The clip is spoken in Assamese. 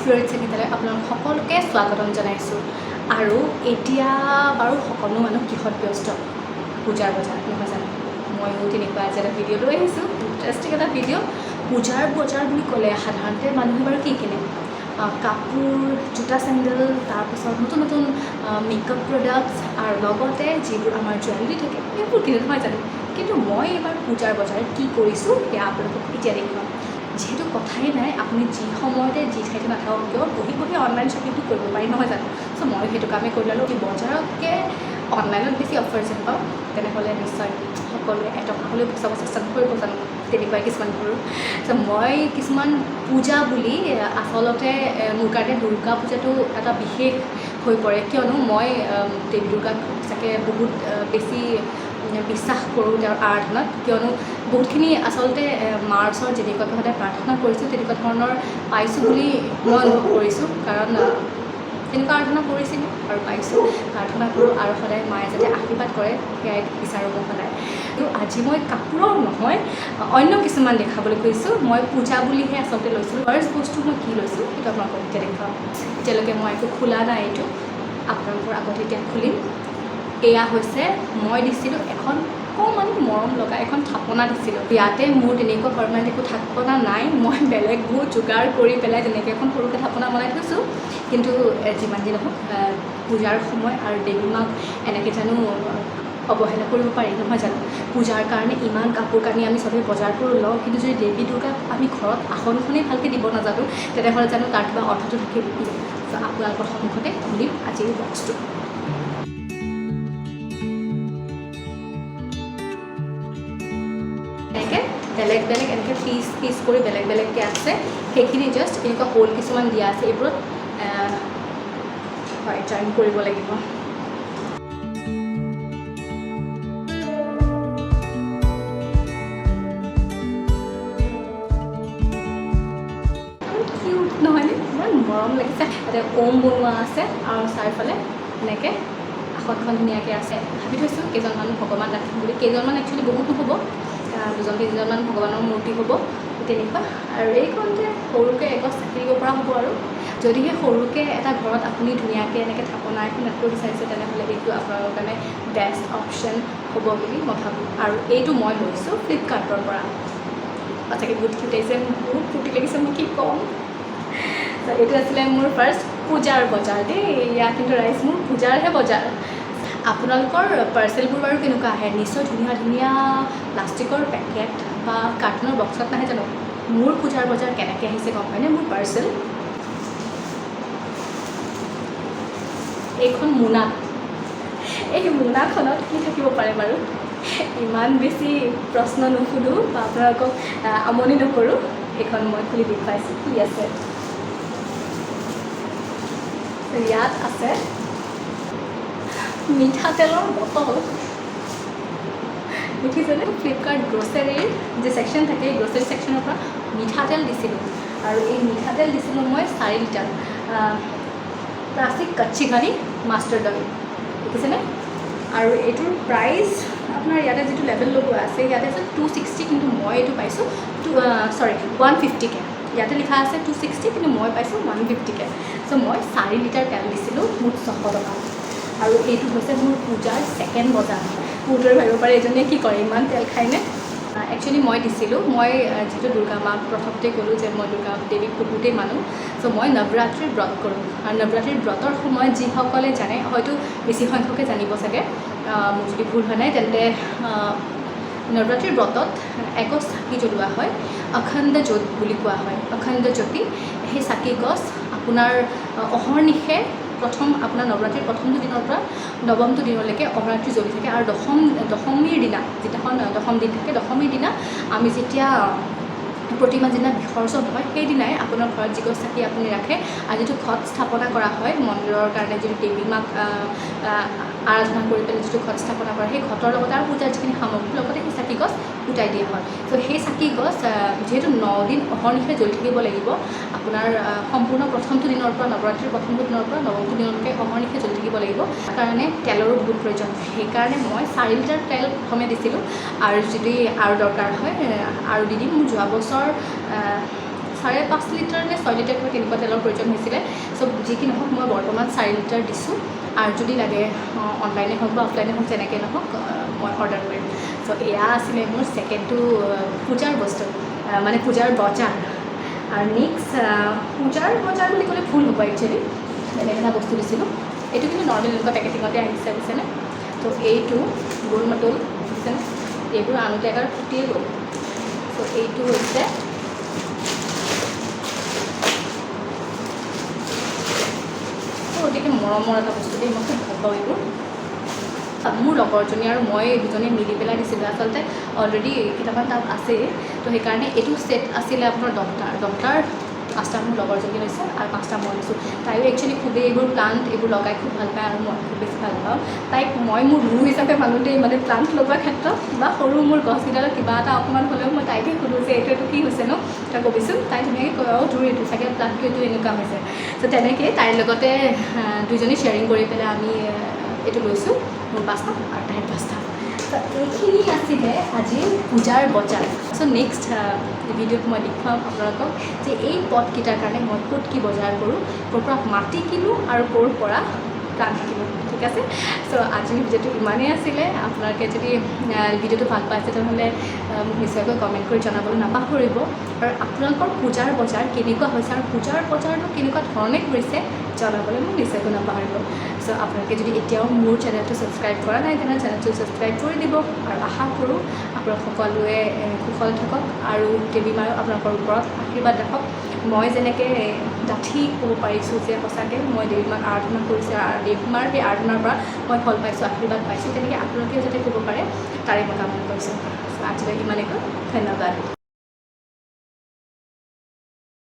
স্পিৰিট চেনেললৈ আপোনালোক সকলোকে স্বাগতম জনাইছোঁ। আৰু এতিয়া বাৰু সকলো মানুহ কিহত ব্যস্ত, পূজাৰ বজাৰ নহয় জানো। ময়ো তেনেকুৱা আজি এটা ভিডিঅ' লৈ আহিছোঁ, ইণ্টাৰেষ্টিং এটা ভিডিঅ'। পূজাৰ বজাৰ বুলি ক'লে সাধাৰণতে মানুহে বাৰু কি কিনে, কাপোৰ, জোতা চেণ্ডেল, তাৰপিছত নতুন নতুন মেকআপ প্ৰডাক্টছ আৰু লগতে যিবোৰ আমাৰ জুৱেলাৰী থাকে সেইবোৰ কিনে নহয় জানো। কিন্তু মই এইবাৰ পূজাৰ বজাৰত কি কৰিছোঁ সেয়া আপোনালোকক এতিয়া দেখুৱাম। যিহেতু কথাই নাই, আপুনি যি সময়তে যি ঠাইতে নাথাকক কিয় বহি বহি অনলাইন শ্বপিংটো কৰিব পাৰি নহয় জানো। চ' মই সেইটো কামেই কৰি ল'লোঁ। কি বজাৰতকৈ অনলাইনত বেছি অফাৰ যেন পাওঁ, তেনেহ'লে নিশ্চয় সকলোৱে এটকা হ'লেও বচাব চেষ্টা কৰিব জানো, তেনেকুৱাই কিছুমান কৰোঁ। চ' মই কিছুমান পূজা বুলি আচলতে মোৰ কাৰণে দুৰ্গা পূজাটো এটা বিশেষ হৈ পৰে, কিয়নো মই দেৱী দুৰ্গাক সঁচাকৈ বহুত বেছি বিশ্বাস কৰোঁ তেওঁৰ আৰাধনাত। কিয়নো বহুতখিনি আচলতে মাৰ ওচৰত যেনেকুৱাকৈ সদায় প্ৰাৰ্থনা কৰিছোঁ তেনেকুৱা ধৰণৰ পাইছোঁ বুলি মই অনুভৱ কৰিছোঁ। কাৰণ তেনেকুৱা আৰাধনা কৰিছিলোঁ আৰু পাইছোঁ, প্ৰাৰ্থনা কৰোঁ আৰু সদায় মায়ে যাতে আশীৰ্বাদ কৰে সেয়াই বিচাৰোঁ মই সদায়। কিন্তু আজি মই কাপোৰৰ নহয় অন্য কিছুমান দেখাবলৈ কৈছোঁ। মই পূজা বুলিহে আচলতে লৈছোঁ। ফাৰ্ষ্ট বস্তু মই কি লৈছোঁ সেইটো আপোনালোকক এতিয়া দেখুৱাম। এতিয়ালৈকে মই একো খোলা নাই, এইটো আপোনালোকৰ আগত এতিয়া খুলিম। এয়া হৈছে মই দিছিলোঁ এখন অকণমান মৰম লগা এখন থাপনা দিছিলোঁ। ইয়াতে মোৰ তেনেকুৱা পাৰ্মানেণ্ট একো থাপনা নাই, মই বেলেগ বহুত যোগাৰ কৰি পেলাই তেনেকৈ এখন সৰুকৈ থাপনা বনাই থৈছোঁ। কিন্তু যিমান যি নহওক পূজাৰ সময় আৰু দেৱী মাক এনেকৈ জানো অৱহেলা কৰিব পাৰি নহয় জানো। পূজাৰ কাৰণে ইমান কাপোৰ কানি আমি চবেই বজাৰ কৰি লওঁ, কিন্তু যদি দেৱী দুৰ্গাক আমি ঘৰত আসনখনেই ভালকৈ দিব নাজানো তেনেহ'লে জানো তাৰ কিবা অৰ্থটো থাকে নেকি। চ' আপোনালোকৰ সন্মুখতে খুলিম আজিৰ বক্সটো। এনেকৈ বেলেগ বেলেগ এনেকৈ পিচ পিচ কৰি বেলেগ বেলেগকৈ আছে। সেইখিনি জাষ্ট এনেকুৱা হোল কিছুমান দিয়া আছে, এইবোৰত হয় জইন কৰিব লাগিব। কিউট নহয়নে, ইমান মৰম লাগিছে। তাতে ওম বনোৱা আছে আৰু চাৰিওফালে এনেকৈ আসনখন ধুনীয়াকৈ আছে। ভাবি থৈছোঁ কেইজনমান ভগৱান ৰাখিম বুলি। কেইজনমান একচুৱেলি বহুত নহ'ব, দুজন তিনিজনমান ভগৱানৰ মূৰ্তি হ'ব তেনেকুৱা। আৰু এইখনতে সৰুকৈ এগছ চাকি দিব পৰা হ'ব। আৰু যদিহে সৰুকৈ এটা ঘৰত আপুনি ধুনীয়াকৈ এনেকৈ থাপনা এখন ৰাখিব বিচাৰিছে তেনেহ'লে এইটো আপোনালোকৰ কাৰণে বেষ্ট অপশ্যন হ'ব বুলি মই ভাবোঁ। আৰু এইটো মই লৈছোঁ ফ্লিপকাৰ্টৰ পৰা। সঁচাকৈ বহুত কিউট লাগিছে, বহুত ফূৰ্তি লাগিছে, মই কি ক'ম। এইটো আছিলে মোৰ ফাৰ্ষ্ট পূজাৰ বজাৰ দেই। এয়া কিন্তু ৰাইজ মোৰ পূজাৰহে বজাৰ। আপোনালোকৰ পাৰ্চেলবোৰ বাৰু কেনেকুৱা আহে? নিশ্চয় ধুনীয়া ধুনীয়া প্লাষ্টিকৰ পেকেট বা কাৰ্টুনৰ বক্সত নাহে জানো। মোৰ পূজাৰ বজাৰ কেনেকৈ আহিছে গম পায়নে? মোৰ পাৰ্চেল এইখন মোনাত। এই মোনাখনত কি থাকিব পাৰে বাৰু? ইমান বেছি প্ৰশ্ন নুসুধোঁ বা আপোনালোকক আমনি নকৰোঁ। এইখন মই খুলি দেখুৱাইছোঁ কি আছে। ইয়াত আছে মিঠাতেলৰ বটল। দেখিছেনে? ফ্লিপকাৰ্ট গ্ৰ'চাৰীৰ যি ছেকশ্যন থাকে, এই গ্ৰ'চাৰী ছেকশ্যনৰ পৰা মিঠাতেল দিছিলোঁ। আৰু এই মিঠাতেল দিছিলোঁ মই 4 লিটাৰ ক্লাছিক কচ্চি ঘানি মাষ্টাৰ দৈ। দেখিছেনে? আৰু এইটোৰ প্ৰাইচ আপোনাৰ ইয়াতে যিটো লেবেল লগোৱা আছে ইয়াতে আছে 260, কিন্তু মই এইটো পাইছোঁ 150কৈ। ইয়াতে লিখা আছে 260, কিন্তু মই পাইছোঁ 150কৈ। চ' মই 4 লিটাৰ তেল দিছিলোঁ মুঠ 600 টকা। আৰু এইটো হৈছে মোৰ পূজাৰ ছেকেণ্ড বজাৰ। বহুতৰে ভাবিব পাৰে এজনীয়ে কি কৰে, ইমান তেল খায়নে। একচুৱেলি মই দিছিলোঁ, মই যিটো দুৰ্গা মাক প্ৰথমতে ক'লোঁ যে মই দুৰ্গা দেৱীক বহুতেই মানো। চ' মই নৱৰাত্ৰিৰ ব্ৰত কৰোঁ। আৰু নৱৰাত্ৰিৰ ব্ৰতৰ সময়ত যিসকলে জানে, হয়তো বেছি সংখ্যকে জানিব চাগে, মোৰ যদি ভুল হোৱা নাই তেন্তে নৱৰাত্ৰিৰ ব্ৰতত এগছ চাকি জ্বলোৱা হয়, অখণ্ড জ্যোত বুলি কোৱা হয়। অখণ্ড জ্যোতি, সেই চাকি গছ আপোনাৰ অহৰ্নিশে প্ৰথম আপোনাৰ নৱৰাত্ৰিৰ প্ৰথমটো দিনৰ পৰা নৱমটো দিনলৈকে অহৰাত্ৰি জ্বলি থাকে। আৰু দশমীৰ দিনা, যিদিনাখন দশম দিন থাকে, দশমীৰ দিনা আমি যেতিয়া প্ৰতিমা দিনা বিসৰ্জন হয়, সেইদিনাই আপোনাৰ ঘৰত যিগছ চাকি আপুনি ৰাখে আৰু যিটো ঘট স্থাপনা কৰা হয় মন্দিৰৰ কাৰণে, যিটো দেৱী মাক আৰাধনা কৰি পেলাই যিটো ঘট স্থাপনা কৰে, সেই ঘটৰ লগতে আৰু পূজাৰ যিখিনি সামগ্ৰীৰ লগতে সেই চাকি গছ ফুটাই দিয়া হয়। ত' সেই চাকি গছ যিহেতু 9 দিন অহৰ্নিশে জ্বলি থাকিব লাগিব, আপোনাৰ সম্পূৰ্ণ প্ৰথমটো দিনৰ পৰা নৱৰাত্ৰিৰ প্ৰথমটো দিনৰ পৰা নৱমটো দিনলৈকে অহৰ্নিশে জ্বলি থাকিব লাগিব। কাৰণে তেলৰো বহুত প্ৰয়োজন। সেইকাৰণে মই 4 লিটাৰ তেল প্ৰথমে দিছিলোঁ। আৰু যদি আৰু দৰকাৰ হয় আৰু দি দিম। মোৰ যোৱা বছৰ 5.5 লিটাৰ নে 6 লিটাৰ কিবা তেনেকুৱা তেলৰ প্ৰয়োজন হৈছিলে চ' যি কি নহওক মই বৰ্তমান 4 লিটাৰ দিছোঁ আৰু যদি লাগে অনলাইনে হওক বা অফলাইনে হওক যেনেকৈ নহওক মই অৰ্ডাৰ কৰিম চ' এয়া আছিলে মোৰ ছেকেণ্ডটো পূজাৰ বস্তু মানে পূজাৰ বজাৰ আৰু নেক্সট পূজাৰ বজাৰ বুলি ক'লে ভুল হ'ব একচুৱেলি বেলেগ এটা বস্তু দিছিলোঁ এইটো কিন্তু নৰ্মেল এনেকুৱা পেকেটিঙতে আহিছে বুজিছেনে তো এইটো গোল মাটুল বুজিছেনে এইবোৰ আনোতে এটা ফুটিয়ে গ'ল তো এইটো হৈছে গতিকে মৰমৰ এটা বস্তু দেই মই খুব ভাল পাওঁ এইবোৰ মোৰ লগৰজনী আৰু মই দুজনী মিলি পেলাই দিছিলোঁ আচলতে অলৰেডি কেইটামান তাত আছেই তো সেইকাৰণে এইটো ছেট আছিলে আপোনাৰ 10টা 5টা মোৰ লগৰজনী লৈছে আৰু 5টা মই লৈছোঁ তাইও একচুৱেলি খুবেই এইবোৰ প্লাণ্ট এইবোৰ লগাই খুব ভাল পায় আৰু মই খুব বেছি ভাল পাওঁ তাইক মই মোৰ গুৰু হিচাপে মানুহ দেই মানে প্লাণ্ট লগোৱাৰ ক্ষেত্ৰত কিবা সৰু মোৰ গছকেইডালত কিবা এটা অকণমান হ'লেও মই তাইকে সোধোঁ যে এইটো কি হৈছে ন তই ক'বিচোন তাই ধুনীয়াকৈ কয় তোৰ এইটো চাগে প্লাণ্টটো এইটো এনেকুৱা হৈছে ত' তেনেকৈ তাইৰ লগতে দুইজনী শ্বেয়াৰিং কৰি পেলাই আমি এইটো লৈছোঁ মোৰ 5টা আৰু তাইৰ 5টা এইখিনি আছিলে আজিৰ পূজাৰ বজাৰ চ' নেক্সট ভিডিঅ'ত মই দেখুৱাম আপোনালোকক যে এই পটকেইটাৰ কাৰণে মই ক'ত কি বজাৰ কৰোঁ ক'ৰ পৰা মাটি কিনোঁ আৰু ক'ৰ পৰা প্লাণ্ট কিনোঁ ঠিক আছে চ' আজিৰ ভিডিঅ'টো ইমানেই আছিলে আপোনালোকে যদি ভিডিঅ'টো ভাল পাইছে তেনেহ'লে মোক নিশ্চয়কৈ কমেণ্ট কৰি জনাবলৈ নাপাহৰিব আৰু আপোনালোকৰ পূজাৰ বজাৰ কেনেকুৱা হৈছে আৰু পূজাৰ বজাৰটো কেনেকুৱা ধৰণে কৰিছে জনাবলৈ মোক নিশ্চয়কৈ নাপাহৰিব চ' আপোনালোকে যদি এতিয়াও মোৰ চেনেলটো ছাবস্ক্ৰাইব কৰা নাই তেনেহ'লে চেনেলটো ছাবস্ক্ৰাইব কৰি দিব আৰু আশা কৰোঁ আপোনালোক সকলোৱে কুশল থাকক আৰু দেৱী মায়ো আপোনালোকৰ ওপৰত আশীৰ্বাদ ৰাখক মই যেনেকৈ ডাঠি ক'ব পাৰিছোঁ যে সঁচাকৈ মই দেৱী মাক আৰাধনা কৰিছোঁ আৰু দেৱী মাৰ সেই আৰাধনাৰ পৰা মই ফল পাইছোঁ আশীৰ্বাদ পাইছোঁ তেনেকৈ আপোনালোকেও যাতে ক'ব পাৰে তাৰে মই কামনা কৰিছোঁ চ' আজিলৈ ইমানেকৈ ধন্যবাদ